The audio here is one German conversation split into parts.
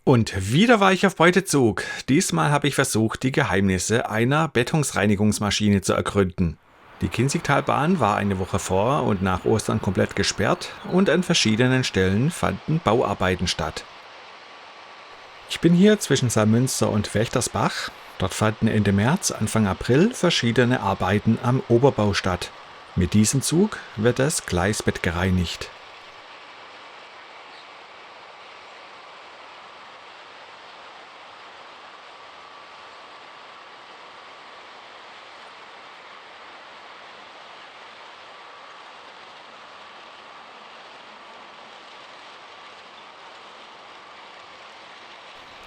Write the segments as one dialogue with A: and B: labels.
A: Und wieder war ich auf Beutezug. Diesmal habe ich versucht, die Geheimnisse einer Bettungsreinigungsmaschine zu ergründen. Die Kinzigtalbahn war eine Woche vor und nach Ostern komplett gesperrt und an verschiedenen Stellen fanden Bauarbeiten statt. Ich bin hier zwischen Salmünster und Wächtersbach. Dort fanden Ende März, Anfang April verschiedene Arbeiten am Oberbau statt. Mit diesem Zug wird das Gleisbett gereinigt.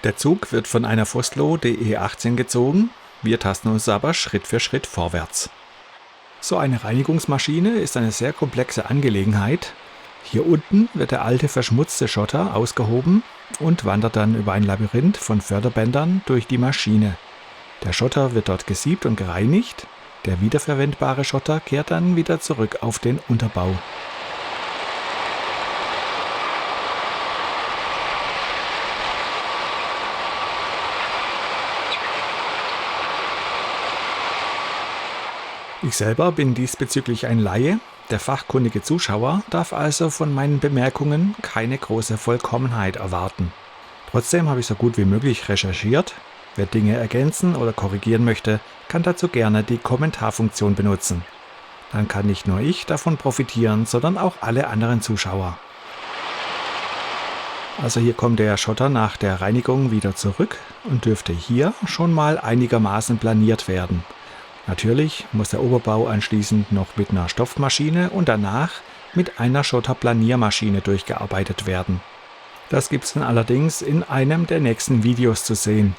A: Der Zug wird von einer Vossloh DE 18 gezogen, wir tasten uns aber Schritt für Schritt vorwärts. So eine Reinigungsmaschine ist eine sehr komplexe Angelegenheit. Hier unten wird der alte verschmutzte Schotter ausgehoben und wandert dann über ein Labyrinth von Förderbändern durch die Maschine. Der Schotter wird dort gesiebt und gereinigt, der wiederverwendbare Schotter kehrt dann wieder zurück auf den Unterbau. Ich selber bin diesbezüglich ein Laie. Der fachkundige Zuschauer darf also von meinen Bemerkungen keine große Vollkommenheit erwarten. Trotzdem habe ich so gut wie möglich recherchiert. Wer Dinge ergänzen oder korrigieren möchte, kann dazu gerne die Kommentarfunktion benutzen. Dann kann nicht nur ich davon profitieren, sondern auch alle anderen Zuschauer. Also hier kommt der Schotter nach der Reinigung wieder zurück und dürfte hier schon mal einigermaßen planiert werden. Natürlich muss der Oberbau anschließend noch mit einer Stoffmaschine und danach mit einer Schotterplaniermaschine durchgearbeitet werden. Das gibt es dann allerdings in einem der nächsten Videos zu sehen.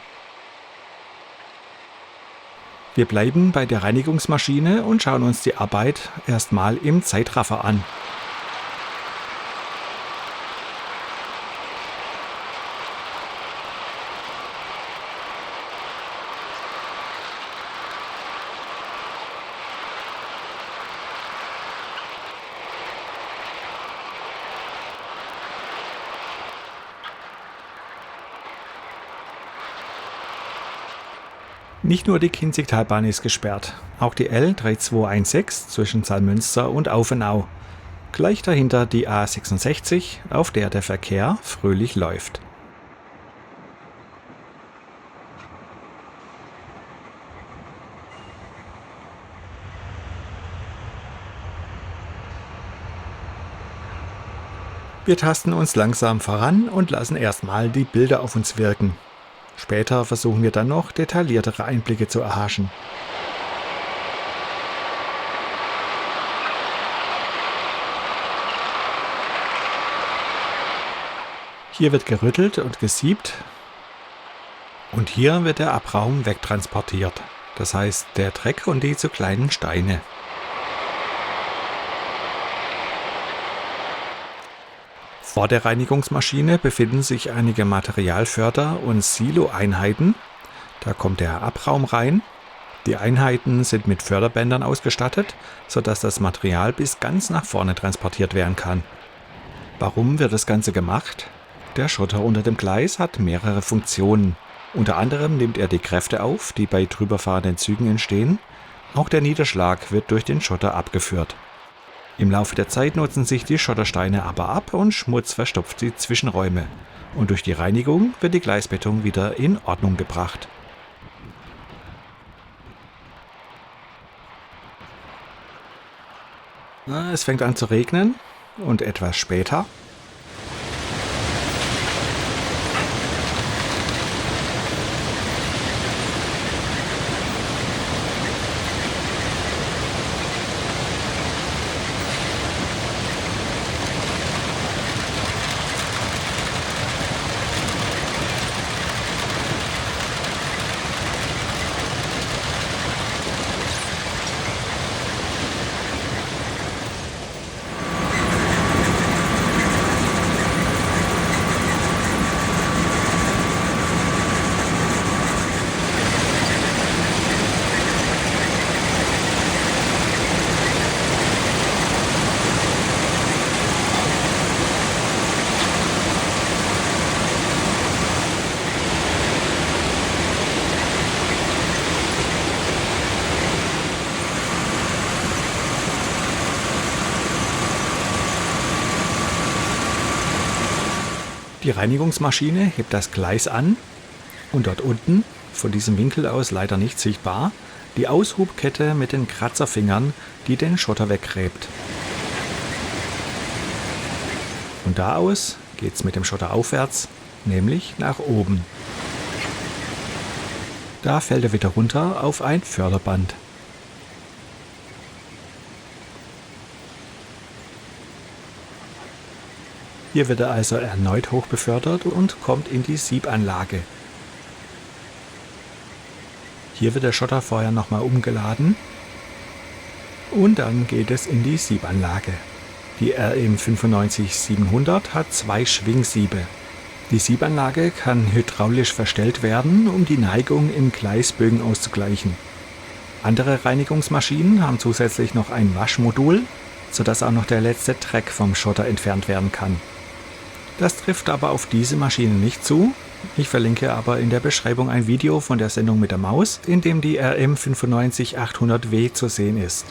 A: Wir bleiben bei der Reinigungsmaschine und schauen uns die Arbeit erstmal im Zeitraffer an. Nicht nur die Kinzigtalbahn ist gesperrt, auch die L3216 zwischen Salmünster und Aufenau. Gleich dahinter die A66, auf der der Verkehr fröhlich läuft. Wir tasten uns langsam voran und lassen erstmal die Bilder auf uns wirken. Später versuchen wir dann noch detailliertere Einblicke zu erhaschen. Hier wird gerüttelt und gesiebt und hier wird der Abraum wegtransportiert. Das heißt der Dreck und die zu kleinen Steine. Vor der Reinigungsmaschine befinden sich einige Materialförder- und Silo-Einheiten. Da kommt der Abraum rein. Die Einheiten sind mit Förderbändern ausgestattet, sodass das Material bis ganz nach vorne transportiert werden kann. Warum wird das Ganze gemacht? Der Schotter unter dem Gleis hat mehrere Funktionen. Unter anderem nimmt er die Kräfte auf, die bei drüberfahrenden Zügen entstehen. Auch der Niederschlag wird durch den Schotter abgeführt. Im Laufe der Zeit nutzen sich die Schottersteine aber ab und Schmutz verstopft die Zwischenräume. Und durch die Reinigung wird die Gleisbettung wieder in Ordnung gebracht. Es fängt an zu regnen und etwas später. Die Reinigungsmaschine hebt das Gleis an und dort unten, von diesem Winkel aus leider nicht sichtbar, die Aushubkette mit den Kratzerfingern, die den Schotter weggräbt. Von da aus geht es mit dem Schotter aufwärts, nämlich nach oben. Da fällt er wieder runter auf ein Förderband. Hier wird er also erneut hochbefördert und kommt in die Siebanlage. Hier wird der Schotter vorher nochmal umgeladen und dann geht es in die Siebanlage. Die RM 95700 hat 2 Schwingsiebe. Die Siebanlage kann hydraulisch verstellt werden, um die Neigung im Gleisbögen auszugleichen. Andere Reinigungsmaschinen haben zusätzlich noch ein Waschmodul, sodass auch noch der letzte Dreck vom Schotter entfernt werden kann. Das trifft aber auf diese Maschine nicht zu. Ich verlinke aber in der Beschreibung ein Video von der Sendung mit der Maus, in dem die RM 95800W zu sehen ist.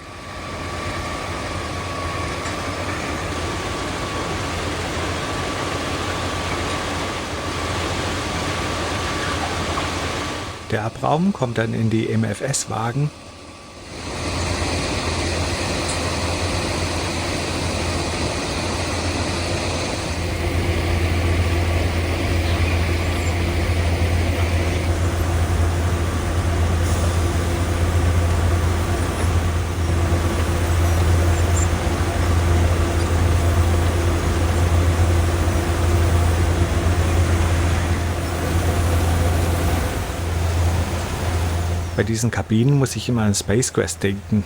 A: Der Abraum kommt dann in die MFS-Wagen. Bei diesen Kabinen muss ich immer an Space Quest denken.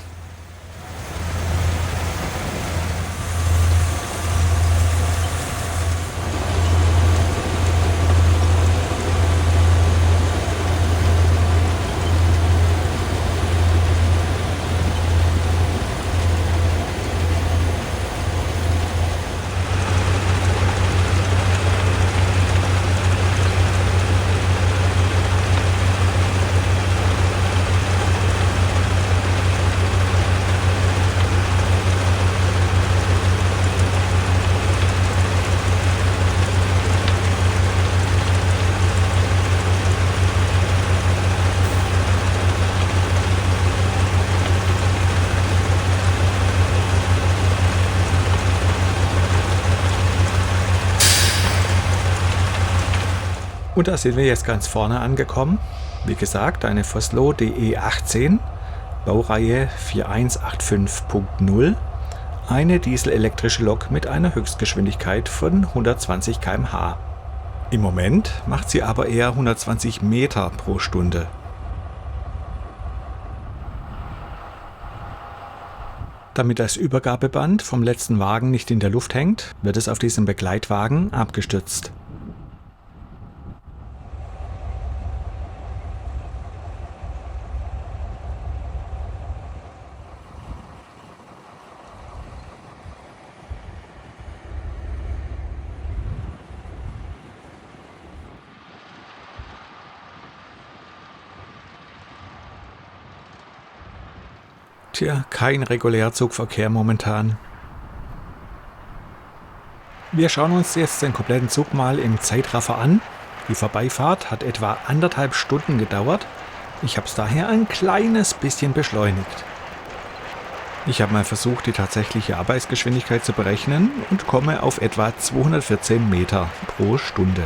A: Und da sind wir jetzt ganz vorne angekommen. Wie gesagt, eine Vossloh DE18, Baureihe 4185.0, eine dieselelektrische Lok mit einer Höchstgeschwindigkeit von 120 km/h. Im Moment macht sie aber eher 120 Meter pro Stunde. Damit das Übergabeband vom letzten Wagen nicht in der Luft hängt, wird es auf diesem Begleitwagen abgestützt. Tja, kein regulärer Zugverkehr momentan. Wir schauen uns jetzt den kompletten Zug mal im Zeitraffer an. Die Vorbeifahrt hat etwa 1,5 Stunden gedauert. Ich habe es daher ein kleines bisschen beschleunigt. Ich habe mal versucht, die tatsächliche Arbeitsgeschwindigkeit zu berechnen und komme auf etwa 214 Meter pro Stunde.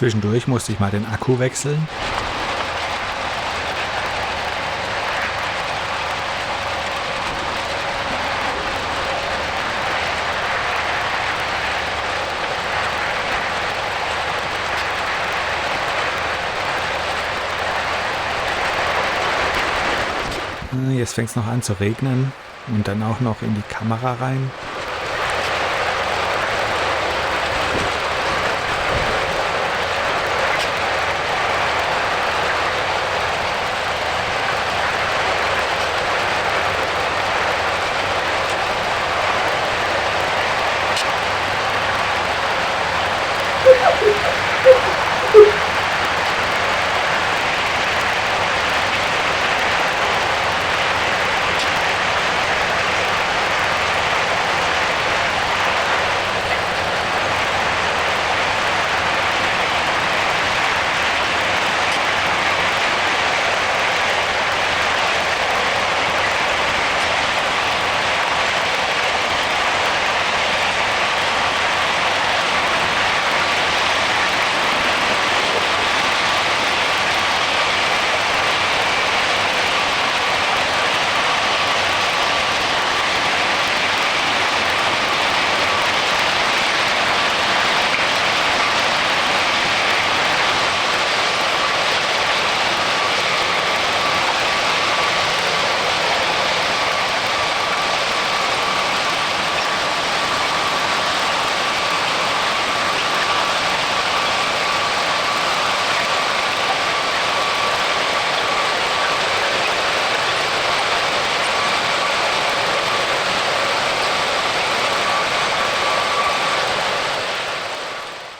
A: Zwischendurch musste ich mal den Akku wechseln. Jetzt fängt es noch an zu regnen und dann auch noch in die Kamera rein.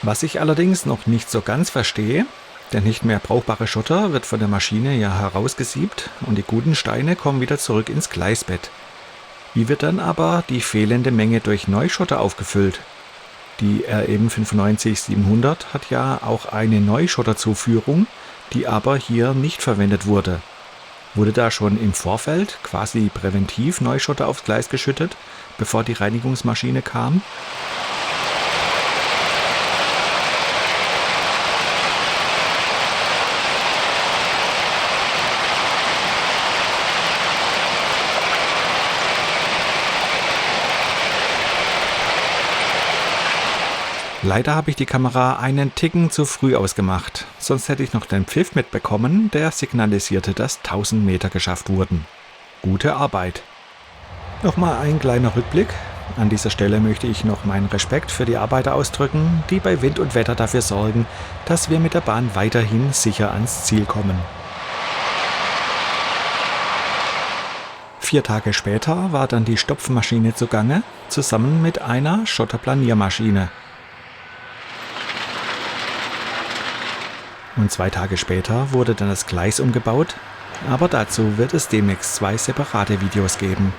A: Was ich allerdings noch nicht so ganz verstehe, der nicht mehr brauchbare Schotter wird von der Maschine ja herausgesiebt und die guten Steine kommen wieder zurück ins Gleisbett. Wie wird dann aber die fehlende Menge durch Neuschotter aufgefüllt? Die RM 95-700 hat ja auch eine Neuschotterzuführung, die aber hier nicht verwendet wurde. Wurde da schon im Vorfeld quasi präventiv Neuschotter aufs Gleis geschüttet, bevor die Reinigungsmaschine kam? Leider habe ich die Kamera einen Ticken zu früh ausgemacht, sonst hätte ich noch den Pfiff mitbekommen, der signalisierte, dass 1000 Meter geschafft wurden. Gute Arbeit. Nochmal ein kleiner Rückblick. An dieser Stelle möchte ich noch meinen Respekt für die Arbeiter ausdrücken, die bei Wind und Wetter dafür sorgen, dass wir mit der Bahn weiterhin sicher ans Ziel kommen. 4 Tage später war dann die Stopfmaschine zugange, zusammen mit einer Schotterplaniermaschine. Und 2 Tage später wurde dann das Gleis umgebaut, aber dazu wird es demnächst 2 separate Videos geben.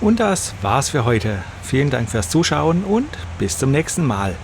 A: Und das war's für heute. Vielen Dank fürs Zuschauen und bis zum nächsten Mal.